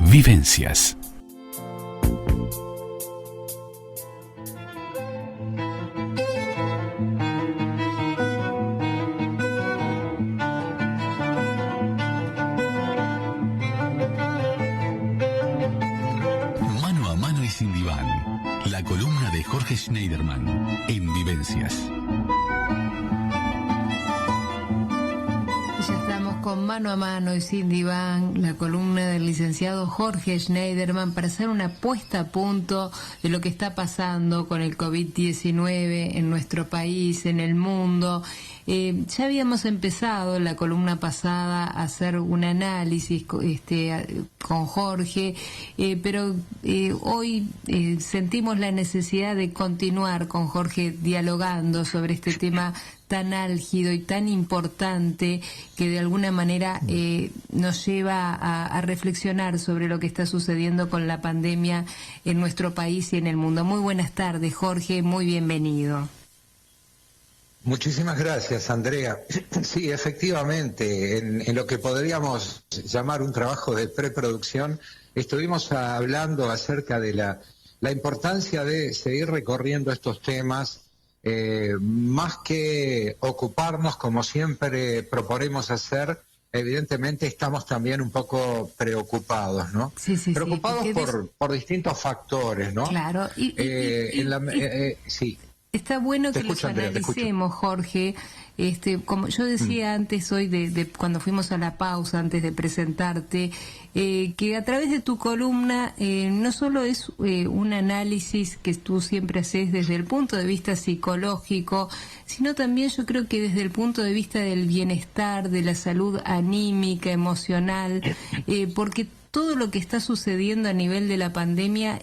Vivencias. Mano a mano y sin diván. La columna de Jorge Schneiderman en Vivencias. Con Mano a Mano y Sin Diván, la columna del licenciado Jorge Schneiderman, para hacer una puesta a punto de lo que está pasando con el COVID-19 en nuestro país, en el mundo. Ya habíamos empezado la columna pasada a hacer un análisis con Jorge, pero hoy sentimos la necesidad de continuar con Jorge dialogando sobre este tema tan álgido y tan importante que de alguna manera nos lleva a reflexionar sobre lo que está sucediendo con la pandemia en nuestro país y en el mundo. Muy buenas tardes, Jorge, muy bienvenido. Muchísimas gracias, Andrea. Sí, efectivamente, en lo que podríamos llamar un trabajo de preproducción, estuvimos hablando acerca de la importancia de seguir recorriendo estos temas, más que ocuparnos como siempre proponemos hacer. Evidentemente estamos también un poco preocupados, ¿no? Sí, preocupados por distintos factores, ¿no? Claro. Sí. Está bueno que los analicemos, Jorge. Como yo decía antes hoy, de cuando fuimos a la pausa, antes de presentarte, que a través de tu columna no solo es un análisis que tú siempre haces desde el punto de vista psicológico, sino también yo creo que desde el punto de vista del bienestar, de la salud anímica, emocional, porque todo lo que está sucediendo a nivel de la pandemia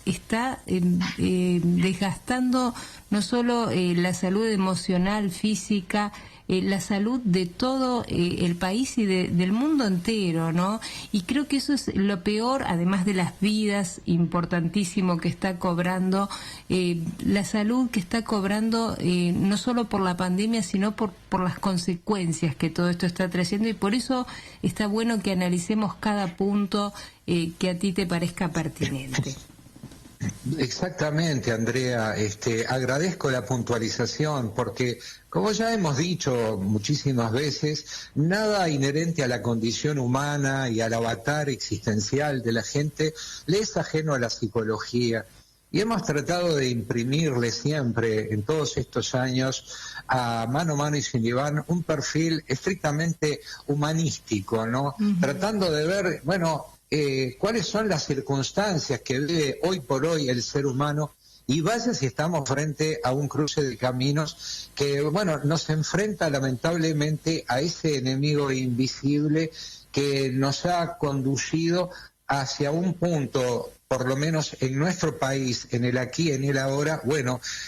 está desgastando no solo la salud emocional, física, la salud de todo el país y del mundo entero, ¿no? Y creo que eso es lo peor, además de las vidas, importantísimo que está cobrando, la salud que está cobrando no solo por la pandemia, sino por las consecuencias que todo esto está trayendo, y por eso está bueno que analicemos cada punto que a ti te parezca pertinente. Exactamente, Andrea. Agradezco la puntualización porque, como ya hemos dicho muchísimas veces, nada inherente a la condición humana y al avatar existencial de la gente le es ajeno a la psicología. Y hemos tratado de imprimirle siempre, en todos estos años, a Mano y Sin Diván, un perfil estrictamente humanístico, ¿no? Uh-huh. Tratando de ver, cuáles son las circunstancias que vive hoy por hoy el ser humano, y vaya si estamos frente a un cruce de caminos que, nos enfrenta lamentablemente a ese enemigo invisible que nos ha conducido hacia un punto, por lo menos en nuestro país, en el aquí, en el ahora,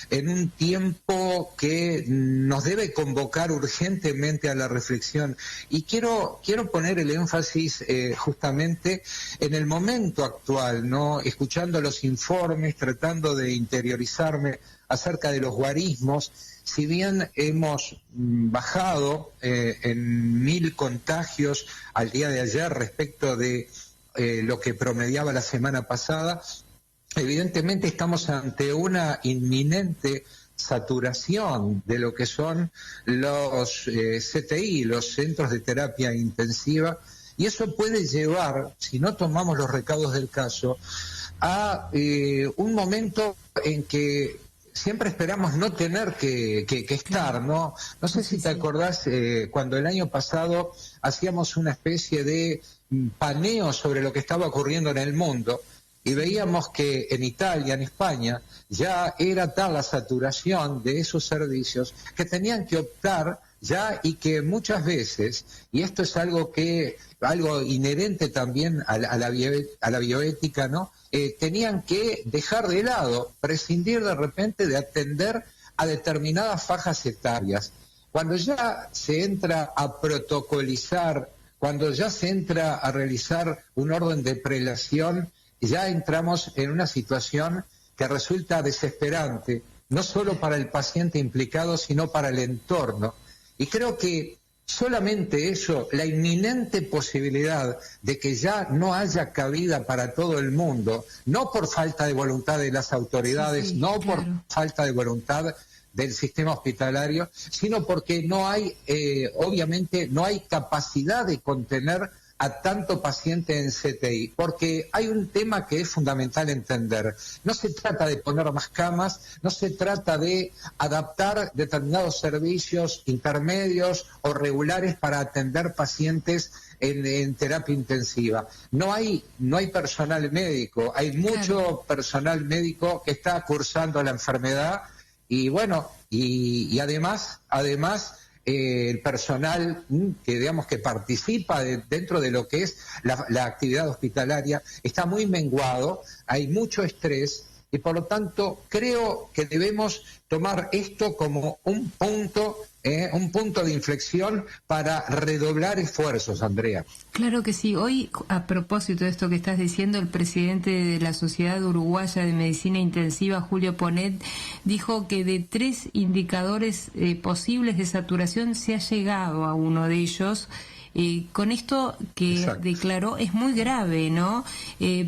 en un tiempo que nos debe convocar urgentemente a la reflexión. Y quiero poner el énfasis justamente en el momento actual, ¿no? Escuchando los informes, tratando de interiorizarme acerca de los guarismos. Si bien hemos bajado en 1.000 contagios al día de ayer respecto de lo que promediaba la semana pasada, evidentemente estamos ante una inminente saturación de lo que son los CTI, los centros de terapia intensiva, y eso puede llevar, si no tomamos los recaudos del caso, a un momento en que siempre esperamos no tener que estar, ¿no? No sé si te acordás cuando el año pasado hacíamos una especie de paneo sobre lo que estaba ocurriendo en el mundo, y veíamos que en Italia, en España, ya era tal la saturación de esos servicios que tenían que optar ya, y que muchas veces, y esto es algo inherente también a la bioética, ¿no? Tenían que dejar de lado, prescindir de repente de atender a determinadas fajas etarias. Cuando ya se entra a protocolizar, cuando ya se entra a realizar un orden de prelación, ya entramos en una situación que resulta desesperante, no solo para el paciente implicado, sino para el entorno. Y creo que solamente eso, la inminente posibilidad de que ya no haya cabida para todo el mundo, no por falta de voluntad de las autoridades, no por falta de voluntad del sistema hospitalario, sino porque no hay, obviamente, no hay capacidad de contener a tanto paciente en CTI, porque hay un tema que es fundamental entender. No se trata de poner más camas, no se trata de adaptar determinados servicios intermedios o regulares para atender pacientes en terapia intensiva. No hay personal médico, hay mucho personal médico que está cursando la enfermedad y bueno, y además el personal que digamos que participa dentro de lo que es la actividad hospitalaria está muy menguado, hay mucho estrés y por lo tanto creo que debemos tomar esto como un punto de inflexión para redoblar esfuerzos, Andrea. Claro que sí. Hoy, a propósito de esto que estás diciendo, el presidente de la Sociedad Uruguaya de Medicina Intensiva, Julio Ponet, dijo que de 3 indicadores posibles de saturación se ha llegado a uno de ellos. Con esto que declaró es muy grave, ¿no?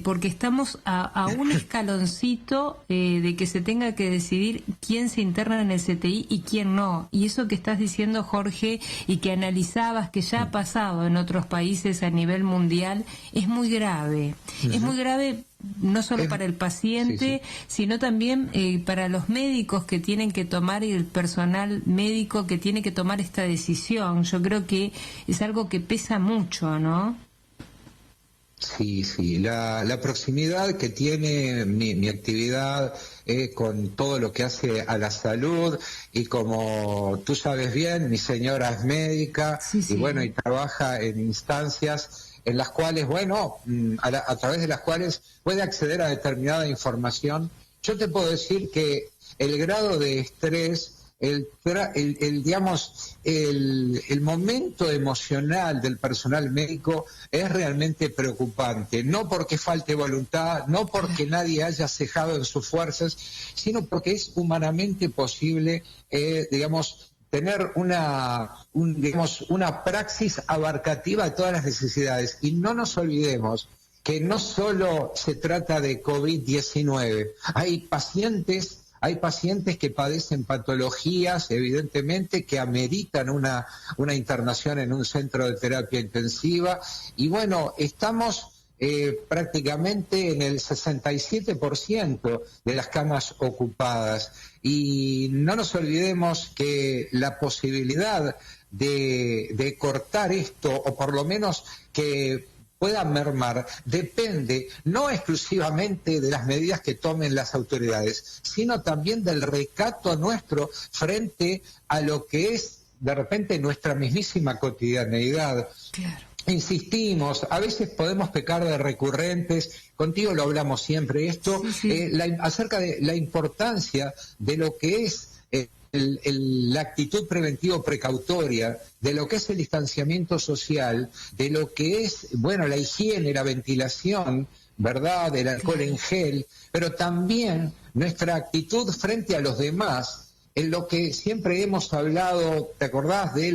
Porque estamos a un escaloncito de que se tenga que decidir quién se interna en el CTI y quién no. Y eso que estás diciendo, Jorge, y que analizabas que ya ha pasado en otros países a nivel mundial, es muy grave. Es muy grave no solo para el paciente, sino también para los médicos que tienen que tomar y el personal médico que tiene que tomar esta decisión. Yo creo que es algo que pesa mucho, ¿no? Sí, la proximidad que tiene mi actividad con todo lo que hace a la salud y como tú sabes bien, mi señora es médica y bueno, y trabaja en instancias en las cuales, bueno, a través de las cuales puede acceder a determinada información. Yo te puedo decir que el grado de estrés, el momento emocional del personal médico es realmente preocupante, no porque falte voluntad, no porque nadie haya cejado en sus fuerzas, sino porque es humanamente posible, tener una praxis abarcativa de todas las necesidades. Y no nos olvidemos que no solo se trata de COVID-19, hay pacientes que padecen patologías, evidentemente, que ameritan una internación en un centro de terapia intensiva. Y bueno, estamos prácticamente en el 67% de las camas ocupadas. Y no nos olvidemos que la posibilidad de cortar esto, o por lo menos que pueda mermar, depende no exclusivamente de las medidas que tomen las autoridades, sino también del recato nuestro frente a lo que es de repente nuestra mismísima cotidianeidad. Claro. Insistimos, a veces podemos pecar de recurrentes, contigo lo hablamos siempre, esto, acerca de la importancia de lo que es la actitud preventivo precautoria, de lo que es el distanciamiento social, de lo que es, bueno, la higiene, la ventilación, ¿verdad?, del alcohol en gel, pero también nuestra actitud frente a los demás, en lo que siempre hemos hablado, ¿te acordás?, de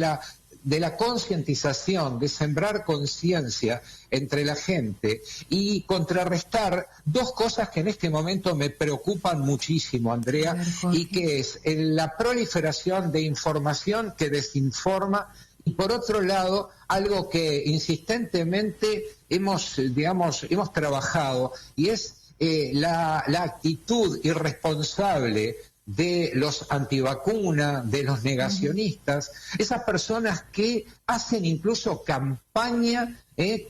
la concientización, de sembrar conciencia entre la gente y contrarrestar 2 cosas que en este momento me preocupan muchísimo, Andrea, y que es la proliferación de información que desinforma y por otro lado, algo que insistentemente hemos trabajado y es la actitud irresponsable de los antivacunas, de los negacionistas, esas personas que hacen incluso campaña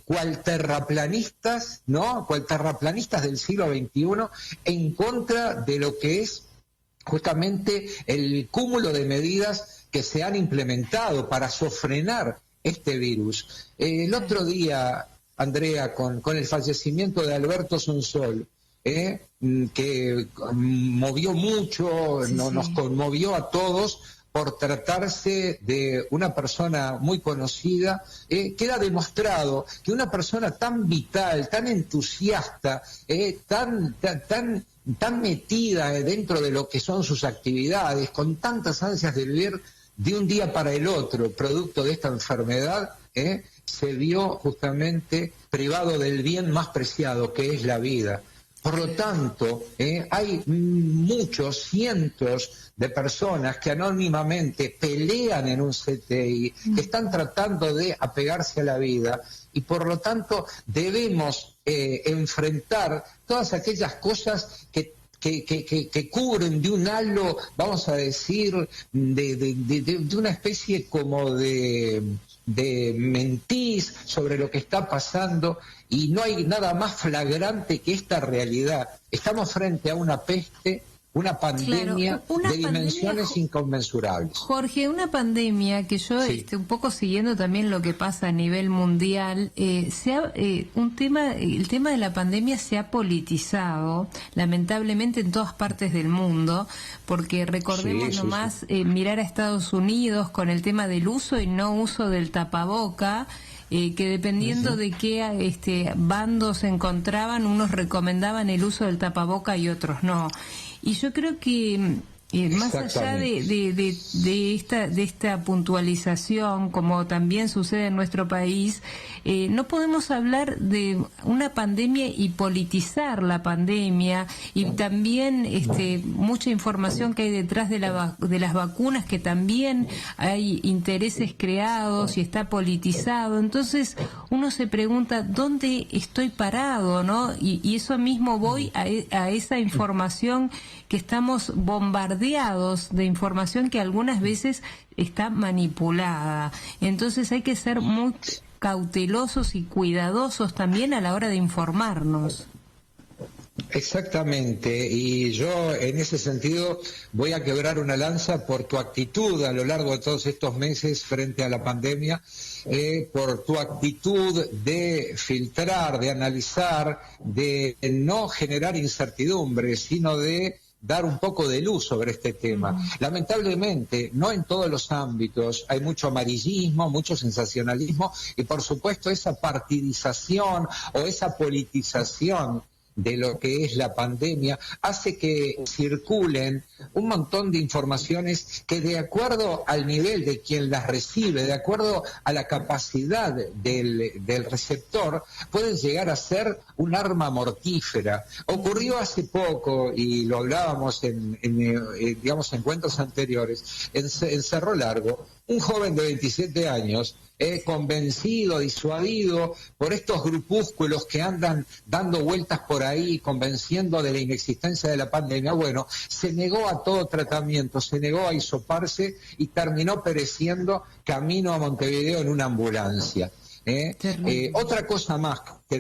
cual terraplanistas, ¿no?, cual terraplanistas del siglo XXI, en contra de lo que es justamente el cúmulo de medidas que se han implementado para sofrenar este virus. El otro día, Andrea, con el fallecimiento de Alberto Sonsol, que movió mucho, nos conmovió a todos por tratarse de una persona muy conocida, queda demostrado que una persona tan vital, tan entusiasta, tan metida dentro de lo que son sus actividades, con tantas ansias de vivir, de un día para el otro, producto de esta enfermedad, se vio justamente privado del bien más preciado, que es la vida. Por lo tanto, hay muchos, cientos de personas que anónimamente pelean en un CTI, que están tratando de apegarse a la vida, y por lo tanto debemos enfrentar todas aquellas cosas que cubren de un halo, vamos a decir, de una especie como de mentís sobre lo que está pasando, y no hay nada más flagrante que esta realidad. Estamos frente a una peste, una pandemia, claro, de dimensiones inconmensurables. Jorge, una pandemia que yo, Sí. un poco siguiendo también lo que pasa a nivel mundial, el tema de la pandemia se ha politizado, lamentablemente en todas partes del mundo, porque recordemos nomás mirar a Estados Unidos con el tema del uso y no uso del tapaboca, que dependiendo de qué bandos se encontraban, unos recomendaban el uso del tapaboca y otros no. Y yo creo que más allá de esta puntualización, como también sucede en nuestro país, no podemos hablar de una pandemia y politizar la pandemia, y también mucha información que hay detrás de las vacunas, que también hay intereses creados y está politizado. Entonces uno se pregunta, ¿dónde estoy parado, no? Y eso mismo voy a esa información que estamos bombardeados de información que algunas veces está manipulada. Entonces hay que ser muy cautelosos y cuidadosos también a la hora de informarnos. Exactamente, y yo en ese sentido voy a quebrar una lanza por tu actitud a lo largo de todos estos meses frente a la pandemia, por tu actitud de filtrar, de analizar, de no generar incertidumbre, sino de dar un poco de luz sobre este tema. Lamentablemente, no en todos los ámbitos, hay mucho amarillismo, mucho sensacionalismo, y por supuesto esa partidización o esa politización de lo que es la pandemia hace que circulen un montón de informaciones que, de acuerdo al nivel de quien las recibe, de acuerdo a la capacidad del receptor, pueden llegar a ser un arma mortífera. Ocurrió hace poco, y lo hablábamos en encuentros anteriores, en Cerro Largo, un joven de 27 años, convencido, disuadido por estos grupúsculos que andan dando vueltas por ahí, convenciendo de la inexistencia de la pandemia, bueno, se negó a todo tratamiento, se negó a hisoparse y terminó pereciendo camino a Montevideo en una ambulancia. Otra cosa más que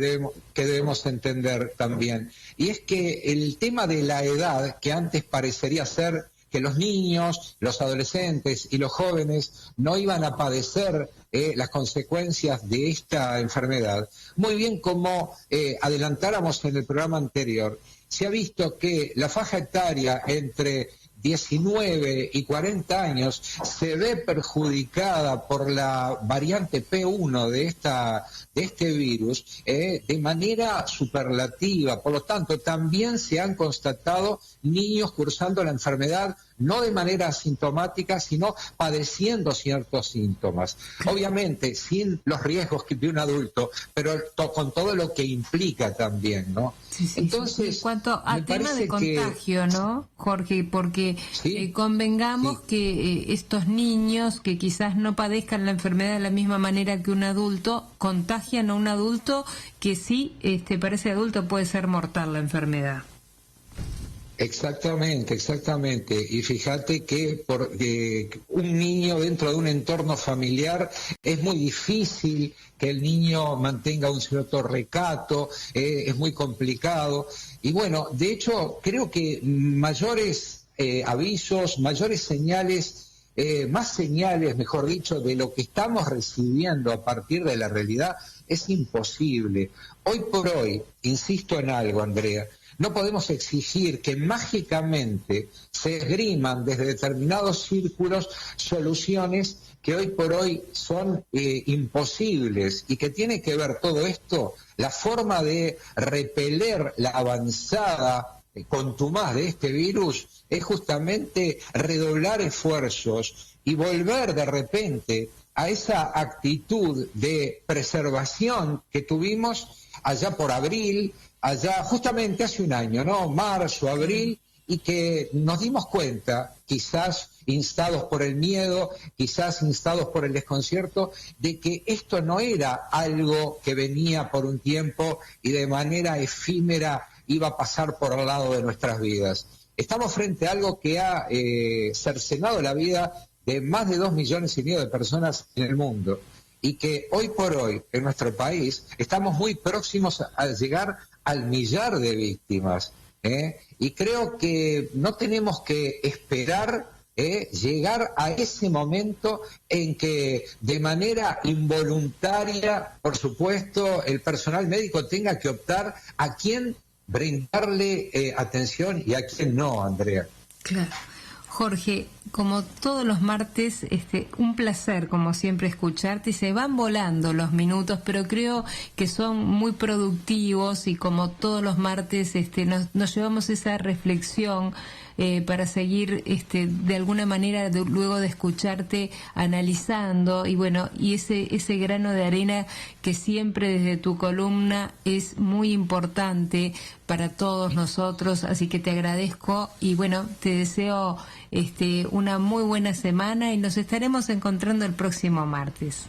debemos entender también, y es que el tema de la edad, que antes parecería ser que los niños, los adolescentes y los jóvenes no iban a padecer las consecuencias de esta enfermedad, muy bien como adelantáramos en el programa anterior, se ha visto que la faja etaria entre 19 y 40 años se ve perjudicada por la variante P1 de este virus de manera superlativa. Por lo tanto, también se han constatado niños cursando la enfermedad no de manera asintomática, sino padeciendo ciertos síntomas. Obviamente, sin los riesgos de un adulto, pero con todo lo que implica también, ¿no? Sí, Entonces, en cuanto al tema de contagio, ¿no, Jorge? Porque convengamos que estos niños que quizás no padezcan la enfermedad de la misma manera que un adulto, contagian a un adulto que sí, para ese adulto puede ser mortal la enfermedad. Exactamente. Y fíjate que un niño dentro de un entorno familiar es muy difícil que el niño mantenga un cierto recato, es muy complicado. Y bueno, de hecho, creo que mayores avisos, mayores señales, más señales, mejor dicho, de lo que estamos recibiendo a partir de la realidad es imposible. Hoy por hoy, insisto en algo, Andrea, no podemos exigir que mágicamente se esgriman desde determinados círculos soluciones que hoy por hoy son imposibles, y que tiene que ver todo esto, la forma de repeler la avanzada contumaz de este virus es justamente redoblar esfuerzos y volver de repente a esa actitud de preservación que tuvimos allá por abril, allá justamente hace un año, ¿no? Marzo, abril, y que nos dimos cuenta, quizás instados por el miedo, quizás instados por el desconcierto, de que esto no era algo que venía por un tiempo y de manera efímera iba a pasar por al lado de nuestras vidas. Estamos frente a algo que ha cercenado la vida de más de 2,5 millones de personas en el mundo, y que hoy por hoy en nuestro país estamos muy próximos a llegar al 1.000.000 de víctimas, y creo que no tenemos que esperar llegar a ese momento en que de manera involuntaria, por supuesto, el personal médico tenga que optar a quién brindarle atención y a quién no, Andrea. Claro. Jorge, como todos los martes, un placer, como siempre, escucharte. Se van volando los minutos, pero creo que son muy productivos y como todos los martes nos llevamos esa reflexión para seguir de alguna manera luego de escucharte analizando y ese grano de arena que siempre desde tu columna es muy importante para todos nosotros, así que te agradezco y te deseo una muy buena semana y nos estaremos encontrando el próximo martes.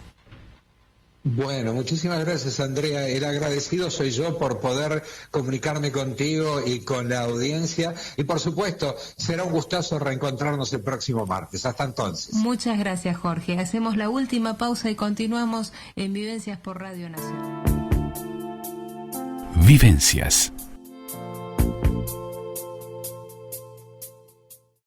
Bueno, muchísimas gracias, Andrea. El agradecido soy yo por poder comunicarme contigo y con la audiencia. Y por supuesto, será un gustazo reencontrarnos el próximo martes. Hasta entonces. Muchas gracias, Jorge. Hacemos la última pausa y continuamos en Vivencias por Radio Nacional. Vivencias.